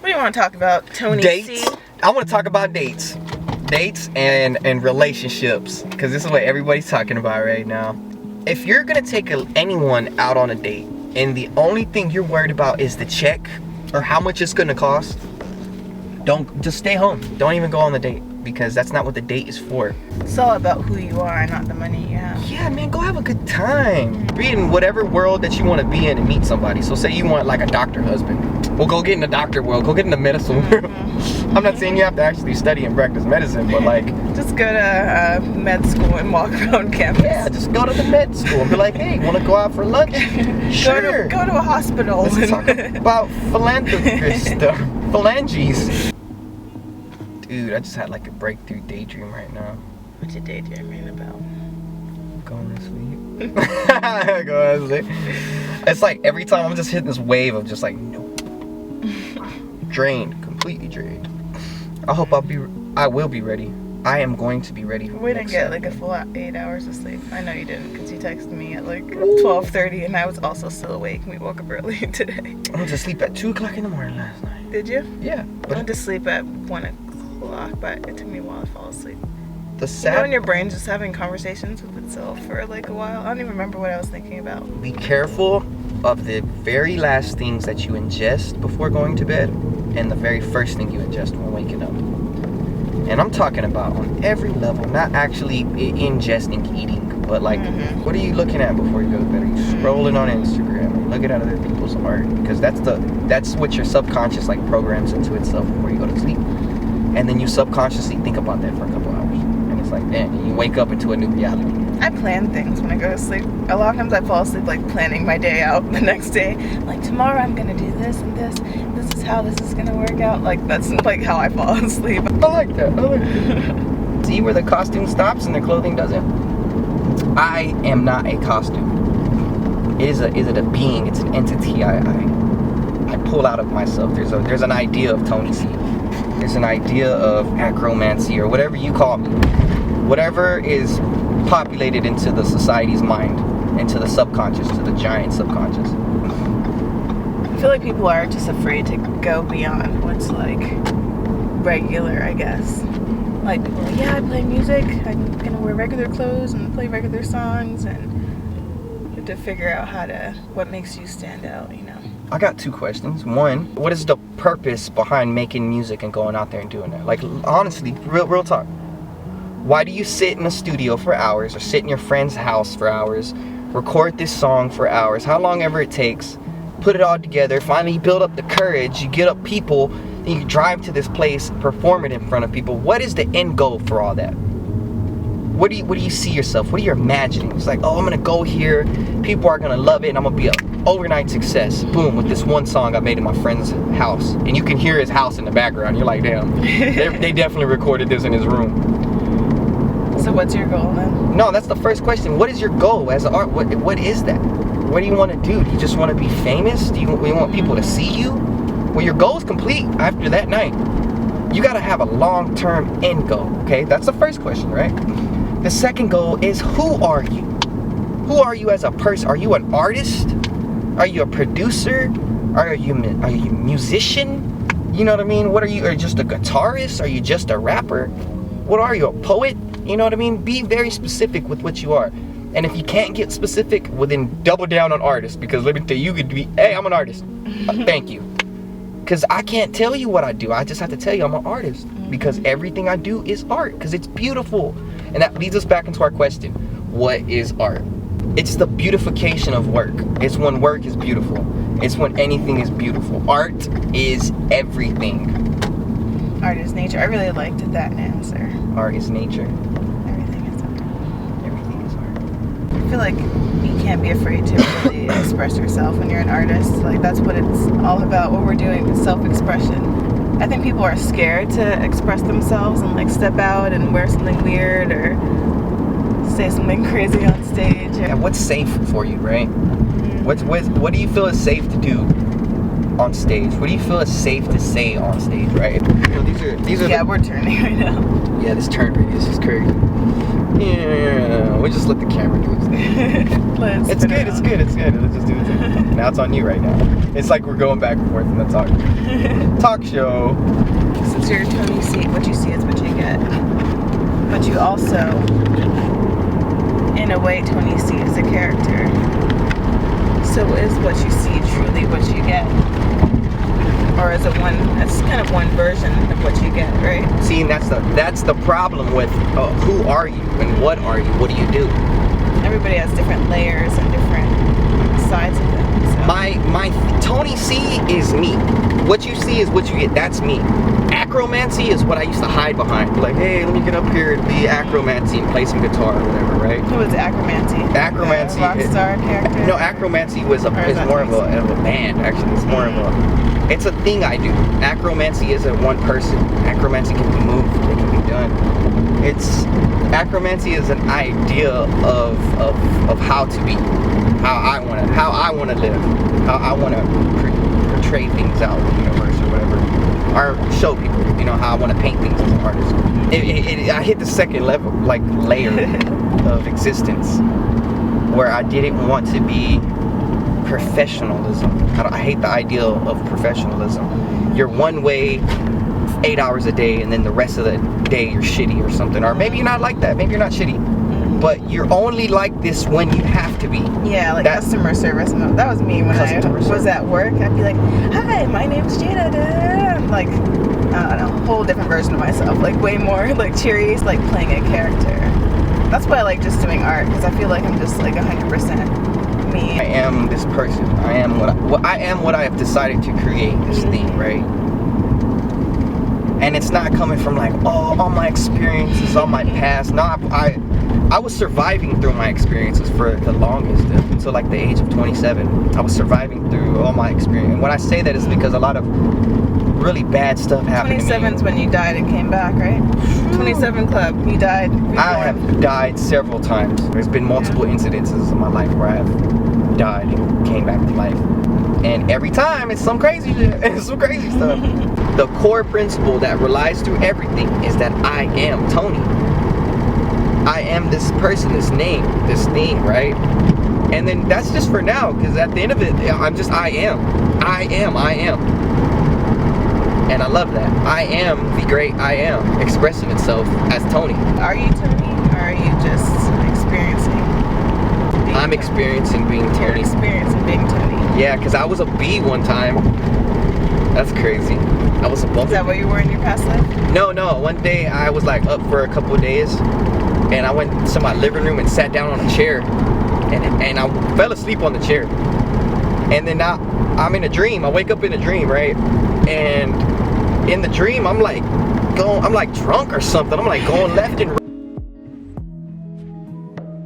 do you want to talk about, Tony Dates. C? I want to talk about dates. Dates and relationships. Because this is what everybody's talking about right now. If you're going to take anyone out on a date and the only thing you're worried about is the check or how much it's going to cost, just stay home. Don't even go on the date, because that's not what the date is for. It's all about who you are, not the money you have. Yeah, man, go have a good time. Be in whatever world that you want to be in and meet somebody. So say you want like a doctor husband. Well, go get in the doctor world. Go get in the medicine world. I'm not saying you have to actually study and practice medicine, but like... Just go to med school and walk around campus. Yeah, just go to the med school and be like, hey, want to go out for lunch? Sure. Go to a hospital. Let's talk about philanthropist stuff. Phalanges. Dude, I just had like a breakthrough daydream right now. What's your daydreaming about? Going to sleep. Going to sleep. It's like every time I'm just hitting this wave of just like, nope. Drained, completely drained. I will be ready. I am going to be ready. We didn't get like a full 8 hours of sleep. I know you didn't, because you texted me at like 12:30 and I was also still awake and we woke up early today. I went to sleep at 2 o'clock in the morning last night. Did you? Yeah. I went to sleep at 1 o'clock, but it took me a while to fall asleep. The You know when your brain's just having conversations with itself for like a while? I don't even remember what I was thinking about. Be careful of the very last things that you ingest before going to bed and the very first thing you ingest when waking up. And I'm talking about on every level, not actually ingesting, eating, but like, what are you looking at before you go to bed? Are you scrolling on Instagram, looking at other people's art? Because that's what your subconscious like programs into itself before you go to sleep. And then you subconsciously think about that for a couple hours. And it's like, man, you wake up into a new reality. I plan things when I go to sleep. A lot of times I fall asleep like planning my day out the next day. Like tomorrow I'm gonna do this and this. This is how this is gonna work out. Like that's like how I fall asleep. I like that. See where the costume stops and the clothing doesn't? I am not a costume. Is it a being? It's an entity. I pull out of myself. There's an idea of Tony C. There's an idea of acromancy or whatever you call me. Whatever is populated into the society's mind, into the subconscious, to the giant subconscious. I feel like people are just afraid to go beyond what's like regular, I guess. Like people are like, yeah, I play music, I'm gonna wear regular clothes and play regular songs, and you have to figure out what makes you stand out, you know. I got 2 questions. One, what is the purpose behind making music and going out there and doing that? Like honestly, real talk. Why do you sit in a studio for hours or sit in your friend's house for hours, record this song for hours, how long ever it takes, put it all together, finally build up the courage, you get up people, and you drive to this place, perform it in front of people. What is the end goal for all that? What do you see yourself? What are you imagining? It's like, oh, I'm gonna go here, people are gonna love it, and I'm gonna be an overnight success. Boom, with this one song I made in my friend's house. And you can hear his house in the background. You're like, damn, they definitely recorded this in his room. So what's your goal then? No, that's the first question. What is your goal as an art? What is that? What do you want to do? Do you just want to be famous? Do you want people to see you? Well, your goal is complete after that night. You got to have a long-term end goal, okay? That's the first question, right? The second goal is, who are you? Who are you as a person? Are you an artist? Are you a producer? Are you a musician? You know what I mean? What are you? Are you just a guitarist? Are you just a rapper? What are you, a poet? You know what I mean? Be very specific with what you are. And if you can't get specific, well then double down on artist. Because let me tell you, you could be, hey, I'm an artist. Thank you. Because I can't tell you what I do. I just have to tell you I'm an artist. Because everything I do is art. Because it's beautiful. And that leads us back into our question. What is art? It's the beautification of work. It's when work is beautiful. It's when anything is beautiful. Art is everything. Art is nature. I really liked that answer. Art is nature. Everything is art. Everything is art. I feel like you can't be afraid to really express yourself when you're an artist. Like that's what it's all about. What we're doing is self-expression. I think people are scared to express themselves and like step out and wear something weird or say something crazy on stage. Yeah, what's safe for you, right? What do you feel is safe to do on stage? What do you feel is safe to say on stage, right? You know, these are yeah, we're turning right now. Yeah, this turn radius is crazy. Yeah, we just let the camera do its thing. It's good. It's good. It's good. Let's just do it. Now it's on you right now. It's like we're going back and forth in the talk show. Since you're Tony C, what you see is what you get. But you also, in a way, Tony C is a character. So is what you see truly what you get? Or is it one, it's kind of one version of what you get, right? See, and that's the problem with who are you and what are you? What do you do? Everybody has different layers and different sides of them. So. My Tony C is me. What you see is what you get. That's me. Acromancy is what I used to hide behind. Like, hey, let me get up here and be acromancy and play some guitar or whatever, right? Who is Acromancy? Acromancy. Rockstar character? No, Acromancy is more of a band, actually. It's more of a... It's a thing I do. Acromancy isn't one person. Acromancy can be moved. It can be done. Acromancy is an idea of how to be, how I want to live, how I want to portray things out in the universe or whatever, or show people, you know, how I want to paint things as an artist. I hit the second level, like layer of existence, where I didn't want to be professionalism. I hate the ideal of professionalism. You're one way 8 hours a day, and then the rest of the day you're shitty or something. Or maybe you're not like that. Maybe you're not shitty. But you're only like this when you have to be. Yeah, like customer service. That was me when I was at work. I'd be like, hi, my name's Jada. Like, I don't know, whole different version of myself. Like, way more like cheery, like playing a character. That's why I like just doing art, because I feel like I'm just like 100% me. I am this person. I am what I have decided to create, this thing, right? And it's not coming from like, oh, all my experiences, all my past. No, I was surviving through my experiences for the longest, until like the age of 27. I was surviving through all my experience. And when I say that, it's because a lot of really bad stuff happened. 27's when you died and came back, right? 27 Club, you died. I have died several times. There's been multiple incidences in my life where I have died and came back to life. And every time it's some crazy shit. It's some crazy stuff. The core principle that relies through everything is that I am Tony. I am this person, this name, this thing, right? And then that's just for now, because at the end of it, I'm just I am. And I love that. I am the great I am, expressing itself as Tony. Are you Tony, or are you just experiencing being I'm experiencing being Tony. You're experiencing being Tony. Yeah, because I was a bee one time. That's crazy. I was a bumblebee. Is that what you were in your past life? No. One day I was like up for a couple of days, and I went to my living room and sat down on a chair, and I fell asleep on the chair. And then now I'm in a dream. I wake up in a dream, right? And in the dream I'm like drunk or something. I'm like going left and right.